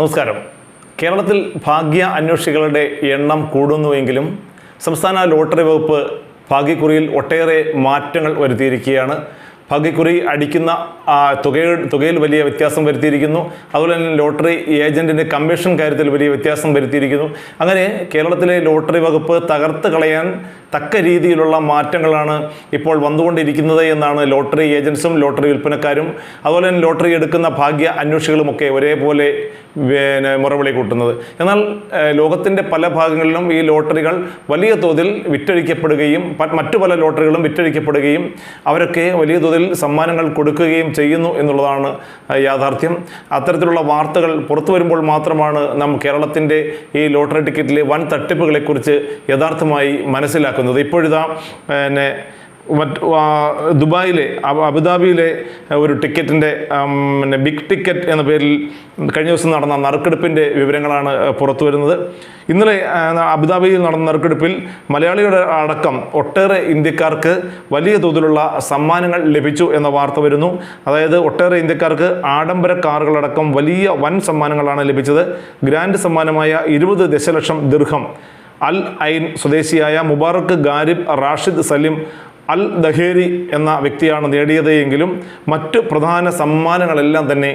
നമസ്കാരം. കേരളത്തിൽ ഭാഗ്യ അന്വേഷികളുടെ എണ്ണം കൂടുന്നുവെങ്കിലും സംസ്ഥാന ലോട്ടറി വകുപ്പ് ഭാഗ്യക്കുറിയിൽ ഒട്ടേറെ മാറ്റങ്ങൾ വരുത്തിയിരിക്കുകയാണ്. ഭാഗ്യക്കുറി അടിക്കുന്ന തുകയിൽ വലിയ വ്യത്യാസം വരുത്തിയിരിക്കുന്നു. അതുപോലെ തന്നെ ലോട്ടറി ഏജൻറ്റിൻ്റെ കമ്മീഷൻ കാര്യത്തിൽ വലിയ വ്യത്യാസം വരുത്തിയിരിക്കുന്നു. അങ്ങനെ കേരളത്തിലെ ലോട്ടറി വകുപ്പ് തകർത്ത് കളയാൻ തക്ക രീതിയിലുള്ള മാറ്റങ്ങളാണ് ഇപ്പോൾ വന്നുകൊണ്ടിരിക്കുന്നത് എന്നാണ് ലോട്ടറി ഏജൻസും ലോട്ടറി വിൽപ്പനക്കാരും അതുപോലെ തന്നെ ലോട്ടറി എടുക്കുന്ന ഭാഗ്യ അന്വേഷികളുമൊക്കെ ഒരേപോലെ മുറവിളി കൂട്ടുന്നത്. എന്നാൽ ലോകത്തിൻ്റെ പല ഭാഗങ്ങളിലും ഈ ലോട്ടറികൾ വലിയ തോതിൽ വിറ്റഴിക്കപ്പെടുകയും മറ്റു പല ലോട്ടറികളും വിറ്റഴിക്കപ്പെടുകയും അവരൊക്കെ വലിയ തോതിൽ സമ്മാനങ്ങൾ കൊടുക്കുകയും ചെയ്യുന്നു എന്നുള്ളതാണ് യാഥാർത്ഥ്യം. അത്തരത്തിലുള്ള വാർത്തകൾ പുറത്തു വരുമ്പോൾ മാത്രമാണ് നാം കേരളത്തിൻ്റെ ഈ ലോട്ടറി ടിക്കറ്റിലെ വൻ തട്ടിപ്പുകളെക്കുറിച്ച് യഥാർത്ഥമായി മനസ്സിലാക്കുന്നത്. ഇപ്പോഴിതാ ദുബായിലെ അബുദാബിയിലെ ഒരു ടിക്കറ്റിൻ്റെ ബിഗ് ടിക്കറ്റ് എന്ന പേരിൽ കഴിഞ്ഞ ദിവസം നടന്ന നറുക്കെടുപ്പിൻ്റെ വിവരങ്ങളാണ് പുറത്തു വരുന്നത്. ഇന്നലെ അബുദാബിയിൽ നടന്ന നറുക്കെടുപ്പിൽ മലയാളികളുടെ അടക്കം ഒട്ടേറെ ഇന്ത്യക്കാർക്ക് വലിയ തോതിലുള്ള സമ്മാനങ്ങൾ ലഭിച്ചു എന്ന വാർത്ത വരുന്നു. അതായത് ഒട്ടേറെ ഇന്ത്യക്കാർക്ക് ആഡംബര കാറുകളടക്കം വലിയ വൻ സമ്മാനങ്ങളാണ് ലഭിച്ചത്. ഗ്രാൻഡ് സമ്മാനമായ 20 ദശലക്ഷം ദിർഹം അൽ ഐൻ സ്വദേശിയായ മുബാറക്ക് ഗാരിബ് റാഷിദ് സലിം അൽ ദഹേരി എന്ന വ്യക്തിയാണ് നേടിയത് എങ്കിലും മറ്റ് പ്രധാന സമ്മാനങ്ങളെല്ലാം തന്നെ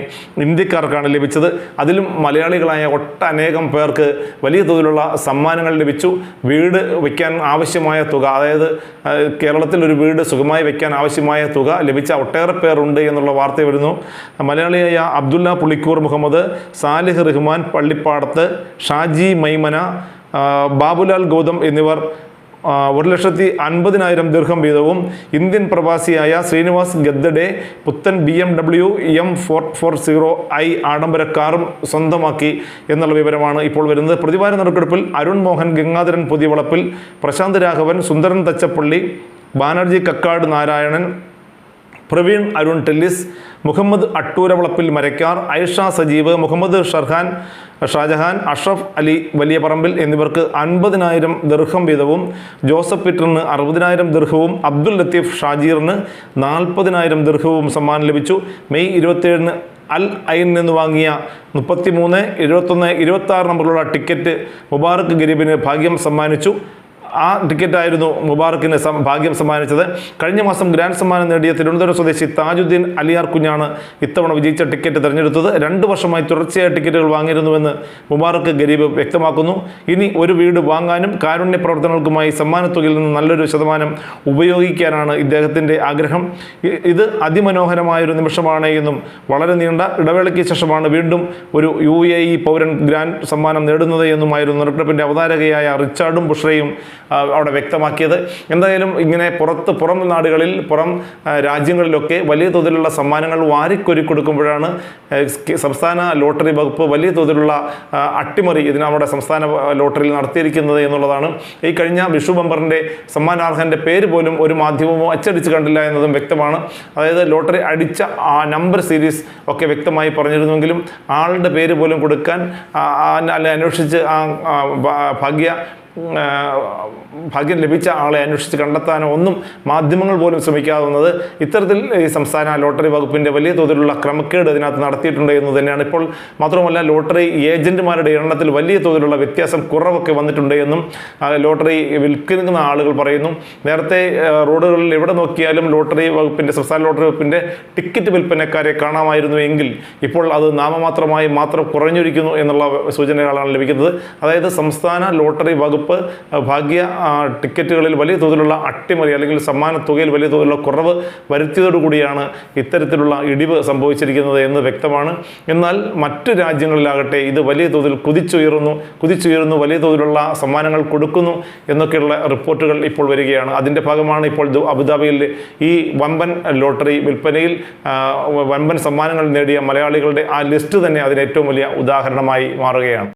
ഇന്ത്യക്കാർക്കാണ് ലഭിച്ചത്. അതിലും മലയാളികളായ ഒട്ടനേകം പേർക്ക് വലിയ തോതിലുള്ള സമ്മാനങ്ങൾ ലഭിച്ചു. വീട് വയ്ക്കാൻ ആവശ്യമായ തുക, അതായത് കേരളത്തിൽ ഒരു വീട് സുഖമായി വയ്ക്കാൻ ആവശ്യമായ തുക ലഭിച്ച ഒട്ടേറെ പേരുണ്ട് എന്നുള്ള വാർത്ത വരുന്നു. മലയാളിയായ അബ്ദുല്ല പുളിക്കൂർ മുഹമ്മദ്, സാലിഹ് റഹ്മാൻ പള്ളിപ്പാടത്ത്, ഷാജി മൈമന, ബാബുലാൽ ഗൗതം എന്നിവർ 1,50,000 ദിർഹം വീതവും, ഇന്ത്യൻ പ്രവാസിയായ ശ്രീനിവാസ് ഗദ്ദഡെ പുത്തൻ BMW M440i ആഡംബര കാറും സ്വന്തമാക്കി എന്നുള്ള വിവരമാണ് ഇപ്പോൾ വരുന്നത്. പ്രതിവാര നറുക്കെടുപ്പിൽ അരുൺ മോഹൻ ഗംഗാധരൻ പുതിയവളപ്പിൽ, പ്രശാന്ത് രാഘവൻ, സുന്ദരൻ തച്ചപ്പള്ളി, ബാനർജി കക്കാട് നാരായണൻ, പ്രവീൺ അരുൺ ടെല്ലിസ്, മുഹമ്മദ് അട്ടൂരവളപ്പിൽ മരക്കാർ, ഐഷ സജീവ്, മുഹമ്മദ് ഷാജഹാൻ, അഷ്റഫ് അലി വലിയ പറമ്പിൽ എന്നിവർക്ക് 50,000 ദിർഹം വീതവും, ജോസഫ് പീറ്ററിന് 60,000 ദിർഹവും, അബ്ദുൽ ലത്തീഫ് ഷാജീറിന് 40,000 ദിർഹവും സമ്മാനം ലഭിച്ചു. മെയ് 27 അൽ ഐൻ നിന്ന് വാങ്ങിയ 33, 71, 26 നമ്പറുള്ള ടിക്കറ്റ് മുബാറക്ക് ഗരീബിന് ഭാഗ്യം സമ്മാനിച്ചു. ആ ടിക്കറ്റായിരുന്നു മുബാറക്കിന് ഭാഗ്യം സമ്മാനിച്ചത്. കഴിഞ്ഞ മാസം ഗ്രാൻഡ് സമ്മാനം നേടിയ തിരുവനന്തപുരം സ്വദേശി താജുദ്ദീൻ അലിയാർ കുഞ്ഞാണ് ഇത്തവണ വിജയിച്ച ടിക്കറ്റ് തിരഞ്ഞെടുത്തത്. 2 വർഷമായി തുടർച്ചയായ ടിക്കറ്റുകൾ വാങ്ങിയിരുന്നുവെന്ന് മുബാറക്ക് ഗരീബ് വ്യക്തമാക്കുന്നു. ഇനി ഒരു വീട് വാങ്ങാനും കാരുണ്യ പ്രവർത്തനങ്ങൾക്കുമായി സമ്മാനത്തുകയിൽ നിന്ന് നല്ലൊരു ശതമാനം ഉപയോഗിക്കാനാണ് ഇദ്ദേഹത്തിൻ്റെ ആഗ്രഹം. ഇത് അതിമനോഹരമായൊരു നിമിഷമാണ് എന്നും വളരെ നീണ്ട ഇടവേളയ്ക്ക് ശേഷമാണ് വീണ്ടും ഒരു UAE പൗരൻ ഗ്രാൻഡ് സമ്മാനം നേടുന്നത് എന്നുമായിരുന്നു നറുക്കെടുപ്പിൻ്റെ അവതാരകയായ റിച്ചാർഡും ബുഷ്രയും അവിടെ വ്യക്തമാക്കിയത്. എന്തായാലും ഇങ്ങനെ പുറം നാടുകളിൽ പുറം രാജ്യങ്ങളിലൊക്കെ വലിയ തോതിലുള്ള സമ്മാനങ്ങൾ വാരിക്കൊരി കൊടുക്കുമ്പോഴാണ് സംസ്ഥാന ലോട്ടറി വകുപ്പ് വലിയ തോതിലുള്ള അട്ടിമറി നമ്മുടെ സംസ്ഥാന ലോട്ടറിയിൽ നടത്തിയിരിക്കുന്നത് എന്നുള്ളതാണ്. ഈ കഴിഞ്ഞ വിഷു ബമ്പറിൻ്റെ സമ്മാനാർഹൻ്റെ പേര് പോലും ഒരു മാധ്യമമോ അച്ചടിച്ച് കണ്ടില്ല എന്നതും വ്യക്തമാണ്. അതായത് ലോട്ടറി അടിച്ച ആ നമ്പർ സീരീസ് ഒക്കെ വ്യക്തമായി പറഞ്ഞിരുന്നെങ്കിലും ആളുടെ പേര് പോലും കൊടുക്കാൻ അന്വേഷിച്ച് ഭാഗ്യം ലഭിച്ച ആളെ അന്വേഷിച്ച് കണ്ടെത്താനോ ഒന്നും മാധ്യമങ്ങൾ പോലും ശ്രമിക്കാവുന്നത് ഇത്തരത്തിൽ ഈ സംസ്ഥാന ലോട്ടറി വകുപ്പിൻ്റെ വലിയ തോതിലുള്ള ക്രമക്കേട് ഇതിനകത്ത് നടത്തിയിട്ടുണ്ട് എന്ന് തന്നെയാണ്. ഇപ്പോൾ മാത്രമല്ല ലോട്ടറി ഏജന്റുമാരുടെ എണ്ണത്തിൽ വലിയ തോതിലുള്ള കുറവൊക്കെ വന്നിട്ടുണ്ട് എന്നും ലോട്ടറി വിൽക്കുന്ന ആളുകൾ പറയുന്നു. നേരത്തെ റോഡുകളിൽ എവിടെ നോക്കിയാലും ലോട്ടറി വകുപ്പിൻ്റെ സംസ്ഥാന ലോട്ടറി വകുപ്പിൻ്റെ ടിക്കറ്റ് വിൽപ്പനക്കാരെ കാണാമായിരുന്നു എങ്കിൽ ഇപ്പോൾ അത് നാമമാത്രമായി കുറഞ്ഞിരിക്കുന്നു എന്നുള്ള സൂചനകളാണ് ലഭിക്കുന്നത്. അതായത് സംസ്ഥാന ലോട്ടറി വകുപ്പ് ഭാഗ്യ ടിക്കറ്റുകളിൽ വലിയ തോതിലുള്ള അട്ടിമറി അല്ലെങ്കിൽ സമ്മാന തുകയിൽ വലിയ തോതിലുള്ള കുറവ് വരുത്തിയതോടുകൂടിയാണ് ഇത്തരത്തിലുള്ള ഇടിവ് സംഭവിച്ചിരിക്കുന്നത് എന്ന് വ്യക്തമാണ്. എന്നാൽ മറ്റ് രാജ്യങ്ങളിലാകട്ടെ ഇത് വലിയ തോതിൽ കുതിച്ചുയരുന്നു, വലിയ തോതിലുള്ള സമ്മാനങ്ങൾ കൊടുക്കുന്നു എന്നൊക്കെയുള്ള റിപ്പോർട്ടുകൾ ഇപ്പോൾ വരികയാണ്. അതിൻ്റെ ഭാഗമാണ് ഇപ്പോൾ അബുദാബിയിൽ ഈ വമ്പൻ ലോട്ടറി വിൽപ്പനയിൽ വമ്പൻ സമ്മാനങ്ങൾ നേടിയ മലയാളികളുടെ ആ ലിസ്റ്റ് തന്നെ അതിന് ഏറ്റവും വലിയ ഉദാഹരണമായി മാറുകയാണ്.